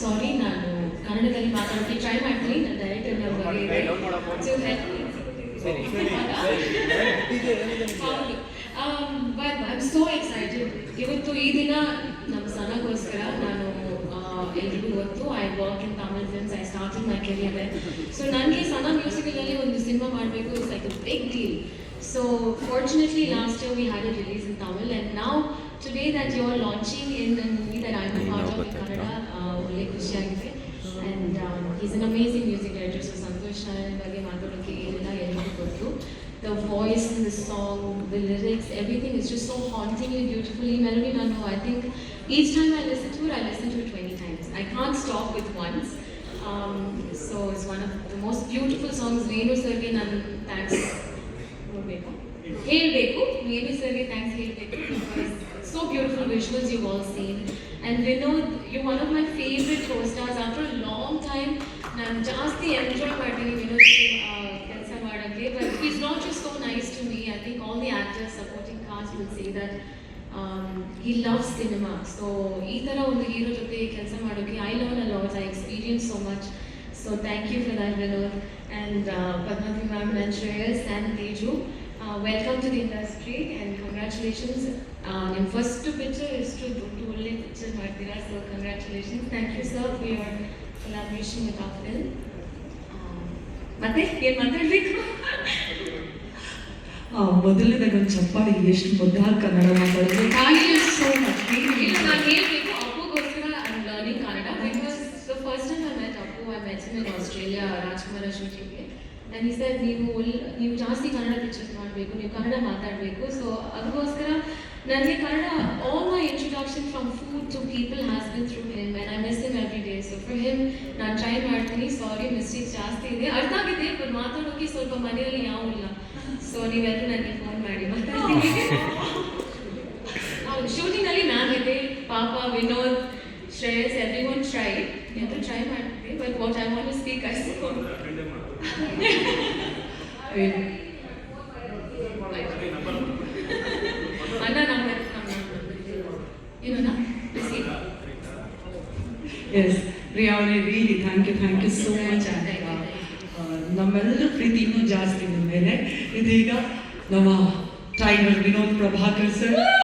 ಸಾರಿ ನಾನು ಕನ್ನಡದಲ್ಲಿ ಮಾತಾಡೋಕ್ಕೆ ಟ್ರೈ ಮಾಡ್ತೀನಿ. ನನ್ನ ಡೈರೆಕ್ಟರ್ ಸೊ ಹೌದು. But I am so excited. ಇವತ್ತು ಈ ದಿನ ನಮ್ಮ ಸನಗೋಸ್ಕರ ನಾನು ಎಲ್ರಿಗೂ ಗೊತ್ತು I work in Tamil films, I started my career there. So ನನಗೆ ಸನ ಮ್ಯೂಸಿಕಲಲ್ಲಿ ಒಂದು ಸಿನಿಮಾ ಮಾಡಬೇಕು is like a big deal. So fortunately last year we had a release in Tamil, and now today that you are launching in the movie that I am a part of in Kannada, ಒಳ್ಳೆ ಖುಷಿ ಆಗಿದೆ. And he's an amazing music director, so Santosh Narayan ಬಗ್ಗೆ ಮಾತಾಡೋಕ್ಕೆ ಏನಿಲ್ಲ, ಎಲ್ಲರಿಗೂ ಗೊತ್ತು. The voice in the song, the lyrics, everything is just so hauntingly beautifully melody. I think each time I listen to it 20 times. I can't stop with once. So it's one of the most beautiful songs. Venu sirge ನಾನು thanks ಹೇಳಬೇಕು, ವೇಣು ಸರ್ಗೆ thanks ಹೇಳಬೇಕು. Because so beautiful visuals you've all seen, and Vinod, you're one of my favorite co-stars. After a long time ನಾನು ಜಾಸ್ತಿ enjoy ಮಾಡ್ತೀನಿ ವಿನೋದ್ ಕೆಲಸ ಮಾಡೋಕ್ಕೆ. but he's not just so nice to me, I think all the actors, supporting cast will say that he loves cinema. so ಈ ಥರ ಒಂದು hero ಜೊತೆ ಕೆಲಸ ಮಾಡೋಕ್ಕೆ I learn a lot, I experience so much. so thank you for that Vinod. and Padmavathy ma'am and Shreyas and Teju, welcome to the industry and congratulations. Your first picture is to ಒಳ್ಳೆ picture ಮಾಡ್ತೀರಾ, so congratulations. thank you sir for your collaboration with our film. ಮತ್ತೆ ಏನು ಮಾತಾಡಬೇಕು? ಮೊದಲನೇದಾಗಿ ಒಂದು ಚಪ್ಪಾಡಿ, ಎಷ್ಟು ಮುದ್ದಾಗಿ ಕನ್ನಡ ಮಾತಾಡೋದು. Thank you so much. ಇಲ್ಲ ನಾನು ಹೇಳಬೇಕು ಅಪ್ಪುಗೋಸ್ಕರ I am learning Kannada because the first time I met Appu, I met him in Australia Rajkumar ಶೂಟಿಂಗ್ಗೆ. and he said ನೀವು ಜಾಸ್ತಿ ಕನ್ನಡ ಪಿಕ್ಚರ್ಸ್ ಮಾಡಬೇಕು, ನೀವು ಕನ್ನಡ ಮಾತಾಡಬೇಕು. ಸೊ ಅದಕ್ಕೋಸ್ಕರ ನನಗೆ Kannada, all my introduction from food to people has been through him, and I miss him every day. So for him ನಾನು try ಮಾಡ್ತೀನಿ. ಸಾರಿ ಮಿಸ್ಟೇಕ್ಸ್ ಜಾಸ್ತಿ ಇದೆ, ಅರ್ಥ ಆಗಿದೆ, ಬಟ್ ಮಾತಾಡೋಕ್ಕೆ ಸ್ವಲ್ಪ ಮನೆಯಲ್ಲಿ ಯಾವ ಇಲ್ಲ. ಸೊ ನೀವೆಲ್ಲರೂ ನನಗೆ ಫೋನ್ ಮಾಡಿ ಮಾತಾಡ್ತೀನಿ. ಶೂಟಿಂಗಲ್ಲಿ ನಾನಿದೆ, ಪಾಪ ವಿನೋದ್, ಶ್ರೇಯಸ್, ಎವ್ರಿವನ್ ಟ್ರೈ, ಎಲ್ಲರೂ ಟ್ರೈ ಮಾಡ್ತೀವಿ. But what I want to speak I ಅಣ್ಣ ನಂಬರ್ ಏನಣ್ಣ ರಿಸೀವ್. ಎಸ್ ಪ್ರಿಯಾ ಅವರೇ, really thank you so much. ನಮ್ಮೆಲ್ಲರ ಪ್ರೀತಿ ಇನ್ನೂ ಜಾಸ್ತಿ ನಿಮ್ಮ ಮೇಲೆ. ಇದೀಗ ನಮ್ಮ ಟೈಗರ್ ವಿನೋದ್ ಪ್ರಭಾಕರ್ ಸರ್